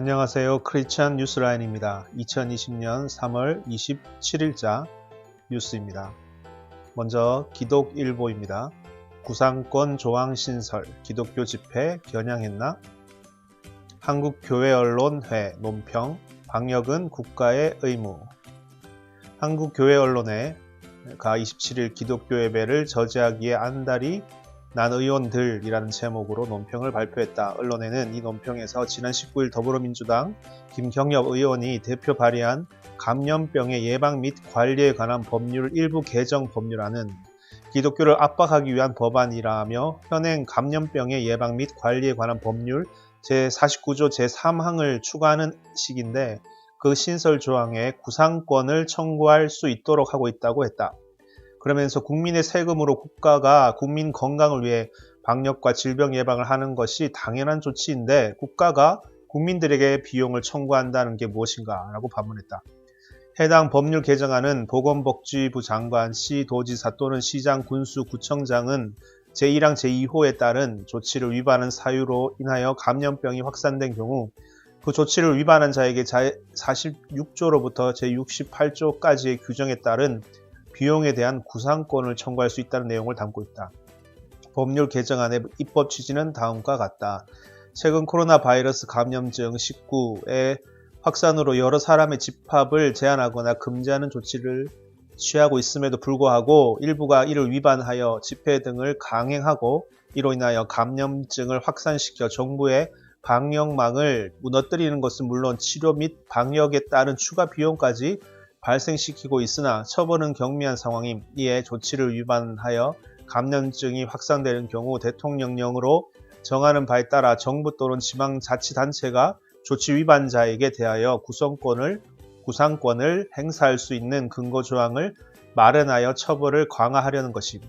안녕하세요. 크리스찬 뉴스라인입니다. 2020년 3월 27일자 뉴스입니다. 먼저 기독일보입니다. 구상권 조항 신설, 기독교 집회 겨냥했나? 한국교회언론회 논평, 방역은 국가의 의무. 한국교회언론회가 27일 기독교 예배를 저지하기에 안달이 난 의원들이라는 제목으로 논평을 발표했다. 언론에는 이 논평에서 지난 19일 더불어민주당 김경엽 의원이 대표 발의한 감염병의 예방 및 관리에 관한 법률 일부 개정 법률안은 기독교를 압박하기 위한 법안이라며 현행 감염병의 예방 및 관리에 관한 법률 제49조 제3항을 추가하는 식인데 그 신설 조항에 구상권을 청구할 수 있도록 하고 있다고 했다. 그러면서 국민의 세금으로 국가가 국민 건강을 위해 방역과 질병 예방을 하는 것이 당연한 조치인데 국가가 국민들에게 비용을 청구한다는 게 무엇인가 라고 반문했다. 해당 법률 개정안은 보건복지부 장관, 시도지사 또는 시장, 군수, 구청장은 제1항 제2호에 따른 조치를 위반한 사유로 인하여 감염병이 확산된 경우 그 조치를 위반한 자에게 제46조로부터 제68조까지의 규정에 따른 비용에 대한 구상권을 청구할 수 있다는 내용을 담고 있다. 법률 개정안의 입법 취지는 다음과 같다. 최근 코로나 바이러스 감염증 19의 확산으로 여러 사람의 집합을 제한하거나 금지하는 조치를 취하고 있음에도 불구하고 일부가 이를 위반하여 집회 등을 강행하고 이로 인하여 감염증을 확산시켜 정부의 방역망을 무너뜨리는 것은 물론 치료 및 방역에 따른 추가 비용까지 발생시키고 있으나 처벌은 경미한 상황임. 이에 조치를 위반하여 감염증이 확산되는 경우 대통령령으로 정하는 바에 따라 정부 또는 지방자치단체가 조치 위반자에게 대하여 구상권을 행사할 수 있는 근거조항을 마련하여 처벌을 강화하려는 것임.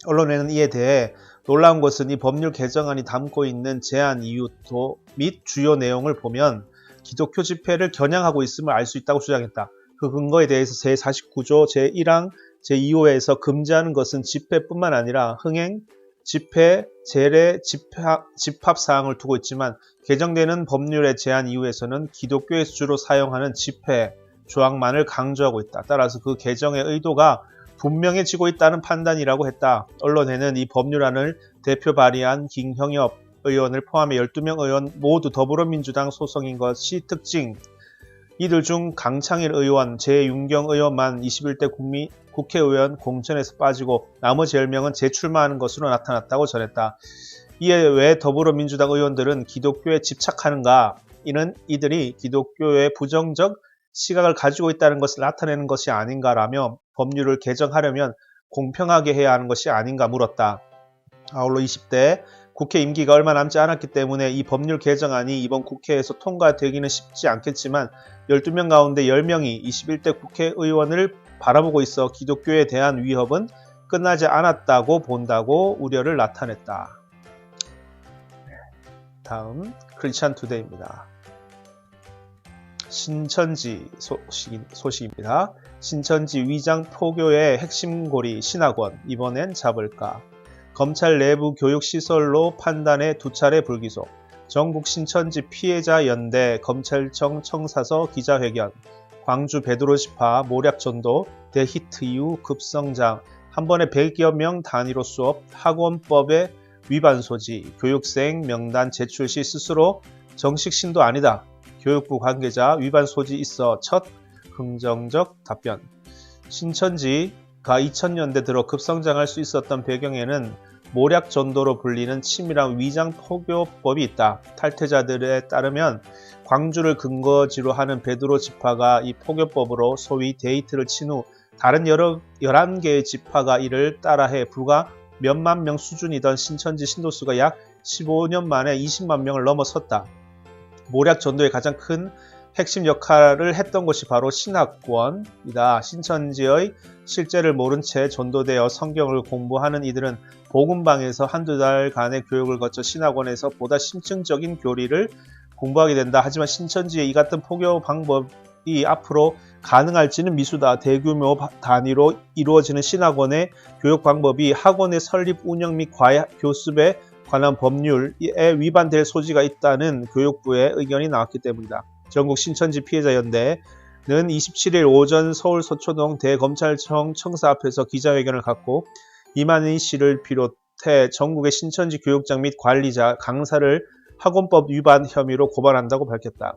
언론에는 이에 대해 놀라운 것은 이 법률 개정안이 담고 있는 제한 이유 및 주요 내용을 보면 기독교 집회를 겨냥하고 있음을 알 수 있다고 주장했다. 그 근거에 대해서 제49조 제1항 제2호에서 금지하는 것은 집회뿐만 아니라 흥행, 집회, 제례, 집합사항을 두고 있지만 개정되는 법률의 제한 이유에서는 기독교에서 주로 사용하는 집회 조항만을 강조하고 있다. 따라서 그 개정의 의도가 분명해지고 있다는 판단이라고 했다. 언론에는 이 법률안을 대표 발의한 김경엽 의원을 포함해 12명 의원 모두 더불어민주당 소속인 것이 특징. 이들 중 강창일 의원, 재윤경 의원만 21대 국회의원 공천에서 빠지고 나머지 10명은 재출마하는 것으로 나타났다고 전했다. 이에 왜 더불어민주당 의원들은 기독교에 집착하는가? 이는 이들이 기독교에 부정적 시각을 가지고 있다는 것을 나타내는 것이 아닌가라며 법률을 개정하려면 공평하게 해야 하는 것이 아닌가 물었다. 아울러 20대 국회 임기가 얼마 남지 않았기 때문에 이 법률 개정안이 이번 국회에서 통과되기는 쉽지 않겠지만 12명 가운데 10명이 21대 국회의원을 바라보고 있어 기독교에 대한 위협은 끝나지 않았다고 본다고 우려를 나타냈다. 다음 크리스찬 투데이입니다. 신천지 소식입니다. 신천지 위장 포교의 핵심 고리 신학원 이번엔 잡을까? 검찰 내부 교육시설로 판단해 2차례 불기소. 전국 신천지 피해자 연대 검찰청 청사서 기자회견. 광주 베드로시파 모략전도 대히트 이후 급성장. 한 번에 100여 명 단위로 수업. 학원법의 위반 소지. 교육생 명단 제출 시 스스로 정식 신도 아니다. 교육부 관계자 위반 소지 있어 첫 긍정적 답변. 신천지가 2000년대 들어 급성장할 수 있었던 배경에는 모략전도로 불리는 치밀한 위장 포교법이 있다. 탈퇴자들에 따르면 광주를 근거지로 하는 베드로 지파가 이 포교법으로 소위 데이트를 친 후 다른 11개의 지파가 이를 따라해 불과 몇만 명 수준이던 신천지 신도수가 약 15년 만에 20만 명을 넘어섰다. 모략전도의 가장 큰 핵심 역할을 했던 것이 바로 신학원이다. 신천지의 실제를 모른 채 전도되어 성경을 공부하는 이들은 복음방에서 한두 달간의 교육을 거쳐 신학원에서 보다 심층적인 교리를 공부하게 된다. 하지만 신천지의 이 같은 포교 방법이 앞으로 가능할지는 미수다. 대규모 단위로 이루어지는 신학원의 교육 방법이 학원의 설립, 운영 및 과외 교습에 관한 법률에 위반될 소지가 있다는 교육부의 의견이 나왔기 때문이다. 전국 신천지 피해자연대는 27일 오전 서울 서초동 대검찰청 청사 앞에서 기자회견을 갖고 이만희 씨를 비롯해 전국의 신천지 교육장 및 관리자, 강사를 학원법 위반 혐의로 고발한다고 밝혔다.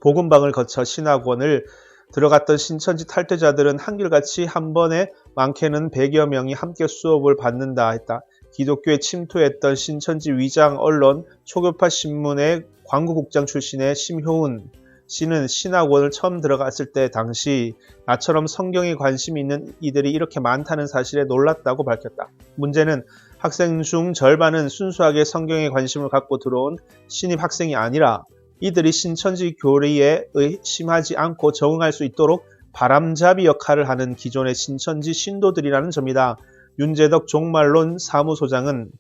복음방을 거쳐 신학원을 들어갔던 신천지 탈퇴자들은 한결같이 한 번에 많게는 100여 명이 함께 수업을 받는다 했다. 기독교에 침투했던 신천지 위장 언론 초교파 신문의 광고국장 출신의 심효은 씨는 신학원을 처음 들어갔을 때 당시 나처럼 성경에 관심이 있는 이들이 이렇게 많다는 사실에 놀랐다고 밝혔다. 문제는 학생 중 절반은 순수하게 성경에 관심을 갖고 들어온 신입 학생이 아니라 이들이 신천지 교리에 의심하지 않고 적응할 수 있도록 바람잡이 역할을 하는 기존의 신천지 신도들이라는 점이다. 윤재덕 종말론 사무소장은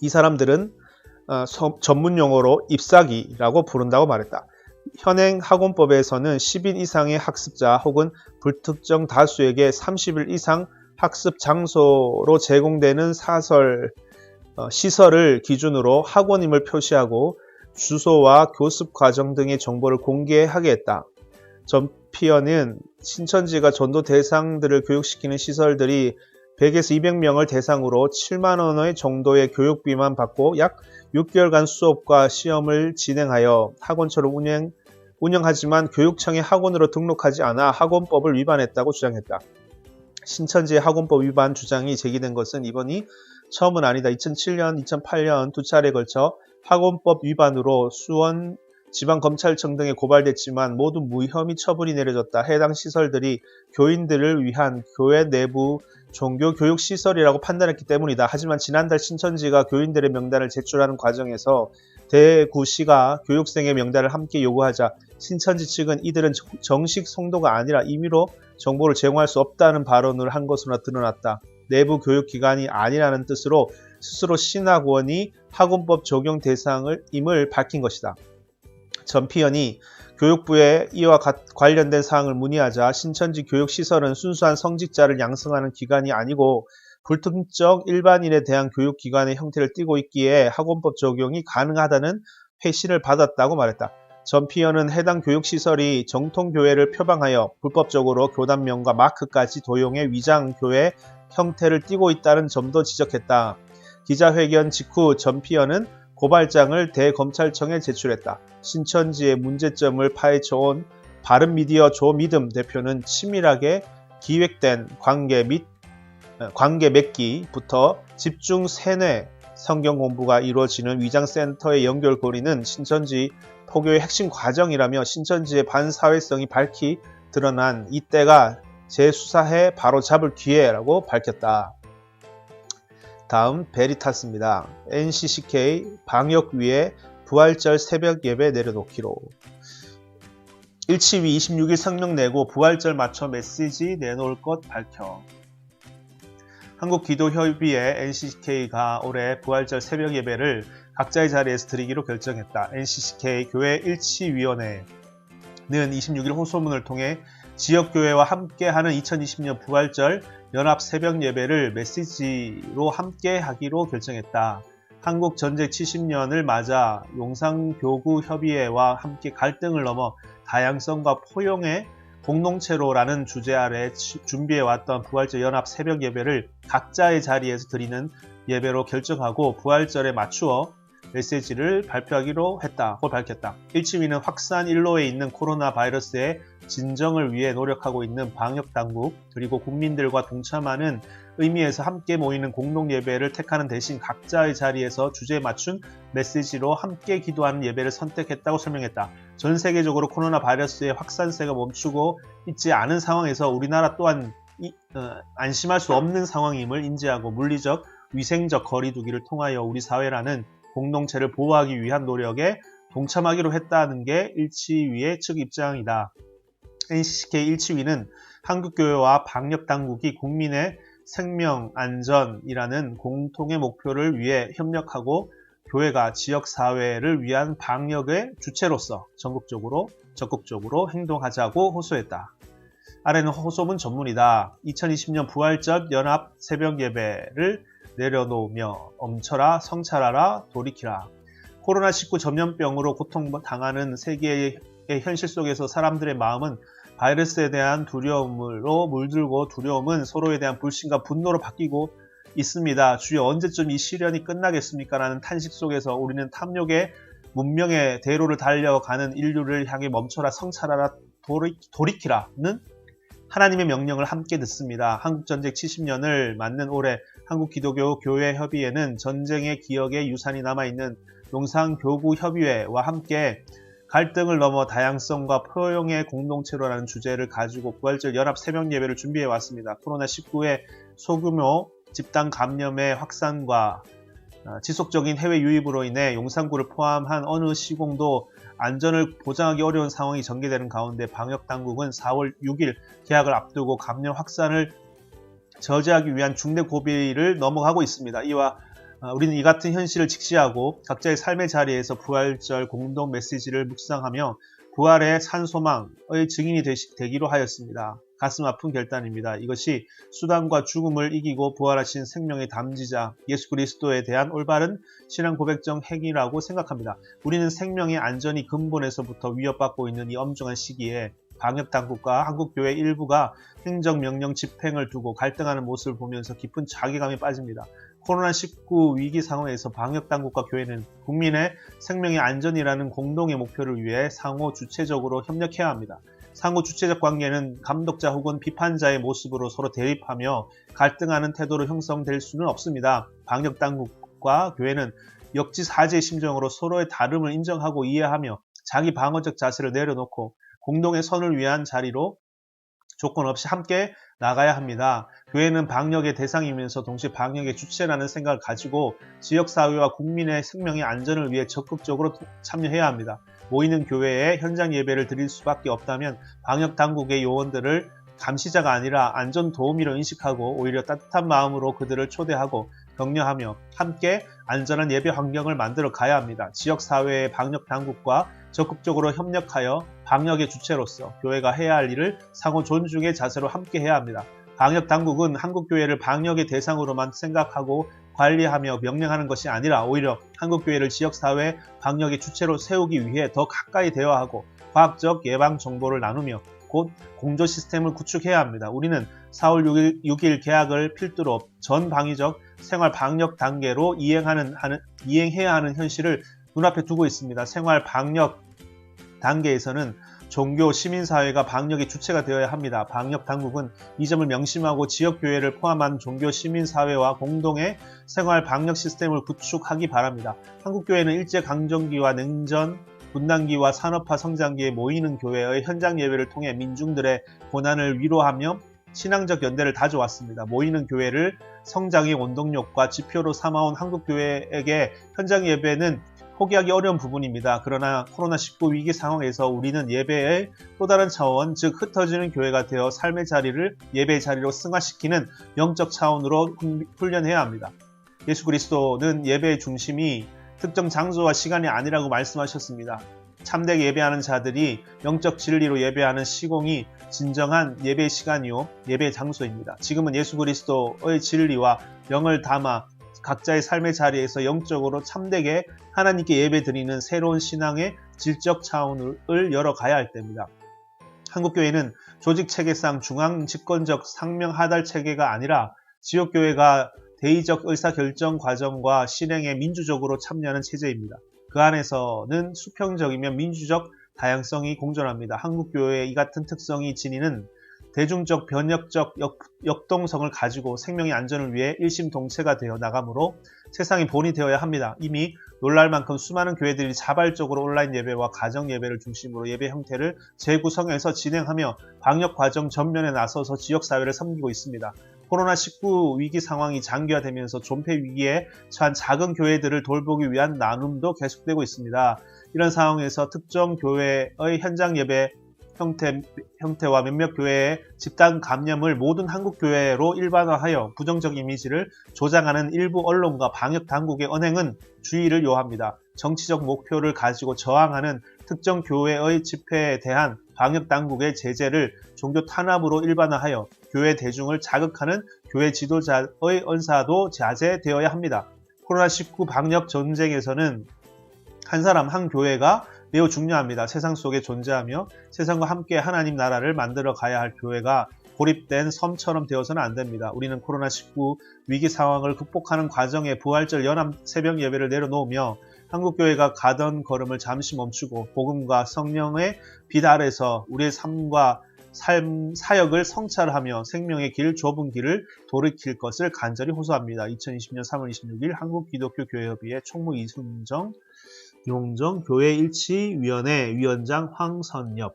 이 사람들은 전문용어로 잎사귀라고 부른다고 말했다. 현행 학원법에서는 10인 이상의 학습자 혹은 불특정 다수에게 30일 이상 학습 장소로 제공되는 시설을 기준으로 학원임을 표시하고 주소와 교습 과정 등의 정보를 공개하게 했다. 전피어는 신천지가 전도 대상들을 교육시키는 시설들이 100에서 200명을 대상으로 7만 원 정도의 교육비만 받고 약 6개월간 수업과 시험을 진행하여 학원처럼 운영하지만 교육청에 학원으로 등록하지 않아 학원법을 위반했다고 주장했다. 신천지의 학원법 위반 주장이 제기된 것은 이번이 처음은 아니다. 2007년, 2008년 두 차례에 걸쳐 학원법 위반으로 수원 지방검찰청 등에 고발됐지만 모두 무혐의 처분이 내려졌다. 해당 시설들이 교인들을 위한 교회 내부 종교교육시설이라고 판단했기 때문이다. 하지만 지난달 신천지가 교인들의 명단을 제출하는 과정에서 대구시가 교육생의 명단을 함께 요구하자 신천지 측은 이들은 정식 성도가 아니라 임의로 정보를 제공할 수 없다는 발언을 한 것으로 드러났다. 내부 교육기관이 아니라는 뜻으로 스스로 신학원이 학원법 적용 대상임을 밝힌 것이다. 전피연이 교육부에 이와 관련된 사항을 문의하자 신천지 교육시설은 순수한 성직자를 양성하는 기관이 아니고 불특정 일반인에 대한 교육기관의 형태를 띠고 있기에 학원법 적용이 가능하다는 회신을 받았다고 말했다. 전피연은 해당 교육시설이 정통교회를 표방하여 불법적으로 교단명과 마크까지 도용해 위장교회 형태를 띠고 있다는 점도 지적했다. 기자회견 직후 전피연은 고발장을 대검찰청에 제출했다. 신천지의 문제점을 파헤쳐온 바른미디어 조미듬 대표는 치밀하게 기획된 관계 맺기부터 집중 세뇌 성경 공부가 이루어지는 위장센터의 연결고리는 신천지 포교의 핵심 과정이라며 신천지의 반사회성이 밝히 드러난 이때가 재수사해 바로잡을 기회라고 밝혔다. 다음 베리타스입니다. NCCK 방역위에 부활절 새벽 예배 내려놓기로. 일치위 26일 성명 내고 부활절 맞춰 메시지 내놓을 것 밝혀. 한국기도협의회 NCCK가 올해 부활절 새벽 예배를 각자의 자리에서 드리기로 결정했다. NCCK 교회 일치위원회는 26일 호소문을 통해 지역교회와 함께하는 2020년 부활절 연합 새벽 예배를 메시지로 함께하기로 결정했다. 한국 전쟁 70년을 맞아 용상교구협의회와 함께 갈등을 넘어 다양성과 포용의 공동체로라는 주제 아래 준비해왔던 부활절 연합 새벽 예배를 각자의 자리에서 드리는 예배로 결정하고 부활절에 맞추어 메시지를 발표하기로 했다고 밝혔다. 일치위는 확산 일로에 있는 코로나 바이러스의 진정을 위해 노력하고 있는 방역당국 그리고 국민들과 동참하는 의미에서 함께 모이는 공동예배를 택하는 대신 각자의 자리에서 주제에 맞춘 메시지로 함께 기도하는 예배를 선택했다고 설명했다. 전 세계적으로 코로나 바이러스의 확산세가 멈추고 있지 않은 상황에서 우리나라 또한 안심할 수 없는 상황임을 인지하고 물리적, 위생적 거리두기를 통하여 우리 사회라는 공동체를 보호하기 위한 노력에 동참하기로 했다는 게 일치위의 측 입장이다. NCCK 일치위는 한국교회와 방역당국이 국민의 생명, 안전이라는 공통의 목표를 위해 협력하고 교회가 지역사회를 위한 방역의 주체로서 전국적으로 적극적으로 행동하자고 호소했다. 아래는 호소문 전문이다. 2020년 부활절 연합 새벽 예배를 내려놓으며 멈춰라, 성찰하라, 돌이키라. 코로나19 전염병으로 고통당하는 세계의 현실 속에서 사람들의 마음은 바이러스에 대한 두려움으로 물들고, 두려움은 서로에 대한 불신과 분노로 바뀌고 있습니다. 주여, 언제쯤 이 시련이 끝나겠습니까? 라는 탄식 속에서 우리는 탐욕의 문명의 대로를 달려가는 인류를 향해 멈춰라, 성찰하라, 돌이키라는 하나님의 명령을 함께 듣습니다. 한국전쟁 70년을 맞는 올해 한국기독교 교회협의회는 전쟁의 기억의 유산이 남아있는 용산교구협의회와 함께 갈등을 넘어 다양성과 포용의 공동체로라는 주제를 가지고 부활절 연합 새벽 예배를 준비해 왔습니다. 코로나19의 소규모 집단 감염의 확산과 지속적인 해외 유입으로 인해 용산구를 포함한 어느 시공도 안전을 보장하기 어려운 상황이 전개되는 가운데 방역당국은 4월 6일 개학을 앞두고 감염 확산을 저지하기 위한 중대 고비를 넘어가고 있습니다. 이와 우리는 이 같은 현실을 직시하고 각자의 삶의 자리에서 부활절 공동 메시지를 묵상하며 부활의 산소망의 증인이 되기로 하였습니다. 가슴 아픈 결단입니다. 이것이 수단과 죽음을 이기고 부활하신 생명의 담지자 예수 그리스도에 대한 올바른 신앙 고백적 행위라고 생각합니다. 우리는 생명의 안전이 근본에서부터 위협받고 있는 이 엄중한 시기에 방역당국과 한국교회 일부가 행정명령 집행을 두고 갈등하는 모습을 보면서 깊은 자괴감에 빠집니다. 코로나19 위기 상황에서 방역당국과 교회는 국민의 생명의 안전이라는 공동의 목표를 위해 상호 주체적으로 협력해야 합니다. 상호 주체적 관계는 감독자 혹은 비판자의 모습으로 서로 대립하며 갈등하는 태도로 형성될 수는 없습니다. 방역당국과 교회는 역지사지의 심정으로 서로의 다름을 인정하고 이해하며 자기 방어적 자세를 내려놓고 공동의 선을 위한 자리로 조건 없이 함께 나가야 합니다. 교회는 방역의 대상이면서 동시에 방역의 주체라는 생각을 가지고 지역사회와 국민의 생명의 안전을 위해 적극적으로 참여해야 합니다. 모이는 교회에 현장 예배를 드릴 수밖에 없다면 방역당국의 요원들을 감시자가 아니라 안전도우미로 인식하고 오히려 따뜻한 마음으로 그들을 초대하고 격려하며 함께 안전한 예배 환경을 만들어 가야 합니다. 지역사회의 방역당국과 적극적으로 협력하여 방역의 주체로서 교회가 해야 할 일을 상호 존중의 자세로 함께 해야 합니다. 방역당국은 한국교회를 방역의 대상으로만 생각하고 관리하며 명령하는 것이 아니라 오히려 한국교회를 지역사회 방역의 주체로 세우기 위해 더 가까이 대화하고 과학적 예방 정보를 나누며 곧 공조 시스템을 구축해야 합니다. 우리는 4월 6일 개학을 필두로 전 방위적 생활 방역 단계로 이행해야 하는 현실을 눈앞에 두고 있습니다. 생활 방역 단계에서는 종교, 시민사회가 방역의 주체가 되어야 합니다. 방역당국은 이 점을 명심하고 지역교회를 포함한 종교, 시민사회와 공동의 생활 방역 시스템을 구축하기 바랍니다. 한국교회는 일제강점기와 냉전, 분단기와 산업화 성장기에 모이는 교회의 현장 예배를 통해 민중들의 고난을 위로하며 신앙적 연대를 다져왔습니다. 모이는 교회를 성장의 원동력과 지표로 삼아온 한국교회에게 현장 예배는 포기하기 어려운 부분입니다. 그러나 코로나19 위기 상황에서 우리는 예배의 또 다른 차원, 즉 흩어지는 교회가 되어 삶의 자리를 예배의 자리로 승화시키는 영적 차원으로 훈련해야 합니다. 예수 그리스도는 예배의 중심이 특정 장소와 시간이 아니라고 말씀하셨습니다. 참되게 예배하는 자들이 영적 진리로 예배하는 시공이 진정한 예배의 시간이요 예배의 장소입니다. 지금은 예수 그리스도의 진리와 영을 담아 각자의 삶의 자리에서 영적으로 참되게 하나님께 예배드리는 새로운 신앙의 질적 차원을 열어가야 할 때입니다. 한국교회는 조직체계상 중앙 집권적 상명 하달 체계가 아니라 지역교회가 대의적 의사결정 과정과 실행에 민주적으로 참여하는 체제입니다. 그 안에서는 수평적이며 민주적 다양성이 공존합니다. 한국교회의 이 같은 특성이 지니는 대중적 변혁적 역동성을 가지고 생명의 안전을 위해 일심동체가 되어 나가므로 세상의 본이 되어야 합니다. 이미 놀랄 만큼 수많은 교회들이 자발적으로 온라인 예배와 가정 예배를 중심으로 예배 형태를 재구성해서 진행하며 방역 과정 전면에 나서서 지역사회를 섬기고 있습니다. 코로나19 위기 상황이 장기화되면서 존폐 위기에 처한 작은 교회들을 돌보기 위한 나눔도 계속되고 있습니다. 이런 상황에서 특정 교회의 현장 예배 형태와 몇몇 교회의 집단 감염을 모든 한국교회로 일반화하여 부정적 이미지를 조장하는 일부 언론과 방역당국의 언행은 주의를 요합니다. 정치적 목표를 가지고 저항하는 특정 교회의 집회에 대한 방역당국의 제재를 종교 탄압으로 일반화하여 교회 대중을 자극하는 교회 지도자의 언사도 자제되어야 합니다. 코로나19 방역 전쟁에서는 한 사람, 한 교회가 매우 중요합니다. 세상 속에 존재하며 세상과 함께 하나님 나라를 만들어 가야 할 교회가 고립된 섬처럼 되어서는 안 됩니다. 우리는 코로나19 위기 상황을 극복하는 과정에 부활절 연합 새벽 예배를 내려놓으며 한국교회가 가던 걸음을 잠시 멈추고 복음과 성령의 빛 아래서 우리의 삶과 사역을 성찰하며 생명의 길, 좁은 길을 돌이킬 것을 간절히 호소합니다. 2020년 3월 26일 한국기독교교회협의회 총무 이순정 용정 교회일치위원회 위원장 황선엽.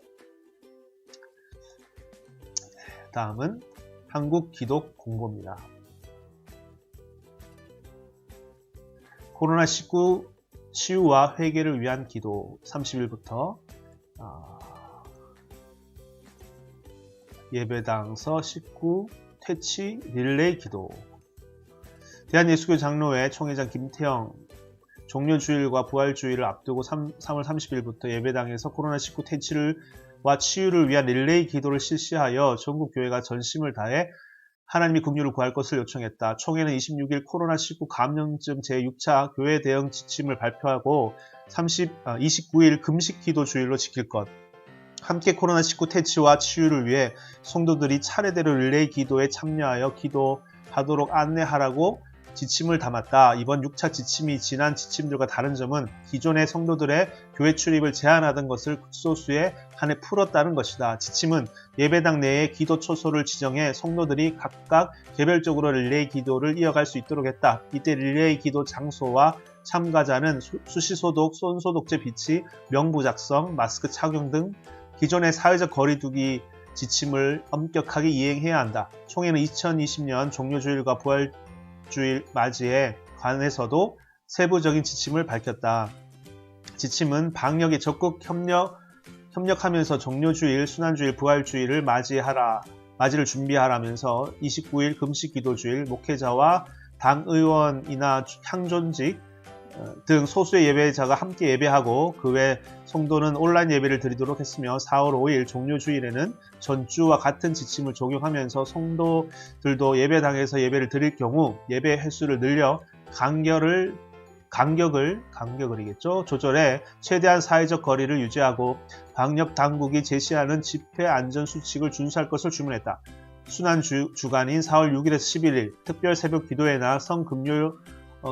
다음은 한국기독 공보입니다. 코로나19 치유와 회개를 위한 기도 30일부터 예배당서 식구 퇴치 릴레이 기도. 대한예수교 장로회 총회장 김태영 종료주일과 부활주일을 앞두고 3월 30일부터 예배당에서 코로나19 퇴치와 치유를 위한 릴레이 기도를 실시하여 전국 교회가 전심을 다해 하나님의 긍휼을 구할 것을 요청했다. 총회는 26일 코로나19 감염증 제6차 교회 대응 지침을 발표하고 29일 금식 기도 주일로 지킬 것, 함께 코로나19 퇴치와 치유를 위해 성도들이 차례대로 릴레이 기도에 참여하여 기도하도록 안내하라고 지침을 담았다. 이번 6차 지침이 지난 지침들과 다른 점은 기존의 성도들의 교회 출입을 제한하던 것을 극소수에 한해 풀었다는 것이다. 지침은 예배당 내에 기도 초소를 지정해 성도들이 각각 개별적으로 릴레이 기도를 이어갈 수 있도록 했다. 이때 릴레이 기도 장소와 참가자는 수시소독, 손소독제 비치, 명부 작성, 마스크 착용 등 기존의 사회적 거리두기 지침을 엄격하게 이행해야 한다. 총회는 2020년 종료주일과 부활주일 맞이에 관해서도 세부적인 지침을 밝혔다. 지침은 방역에 적극 협력하면서 종료주일, 순환주일, 부활주일을 맞이를 준비하라면서 29일 금식기도주일, 목회자와 당의원이나 향존직 등 소수의 예배자가 함께 예배하고 그 외 성도는 온라인 예배를 드리도록 했으며 4월 5일 종료주일에는 전주와 같은 지침을 적용하면서 성도들도 예배당에서 예배를 드릴 경우 예배 횟수를 늘려 간격을 조절해 최대한 사회적 거리를 유지하고 방역 당국이 제시하는 집회 안전 수칙을 준수할 것을 주문했다. 순환 주간인 4월 6일에서 11일 특별 새벽 기도회나 성금요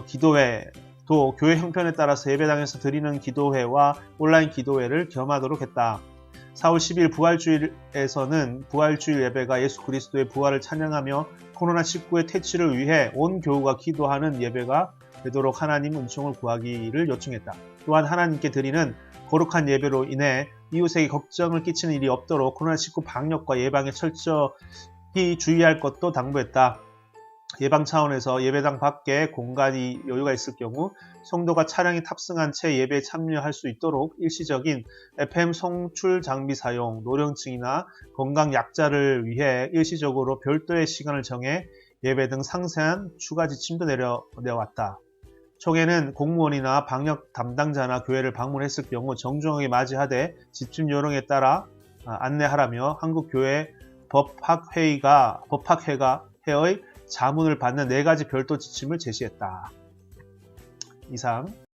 기도회 또 교회 형편에 따라서 예배당에서 드리는 기도회와 온라인 기도회를 겸하도록 했다. 4월 10일 부활주일에서는 부활주일 예배가 예수 그리스도의 부활을 찬양하며 코로나19의 퇴치를 위해 온 교우가 기도하는 예배가 되도록 하나님 은총을 구하기를 요청했다. 또한 하나님께 드리는 거룩한 예배로 인해 이웃에게 걱정을 끼치는 일이 없도록 코로나19 방역과 예방에 철저히 주의할 것도 당부했다. 예방 차원에서 예배당 밖에 공간이 여유가 있을 경우 성도가 차량에 탑승한 채 예배에 참여할 수 있도록 일시적인 FM 송출 장비 사용, 노령층이나 건강 약자를 위해 일시적으로 별도의 시간을 정해 예배 등 상세한 추가 지침도 내려왔다. 총회는 공무원이나 방역 담당자나 교회를 방문했을 경우 정중하게 맞이하되 지침 요령에 따라 안내하라며 한국교회 법학회의 자문을 받는 4가지 별도 지침을 제시했다. 이상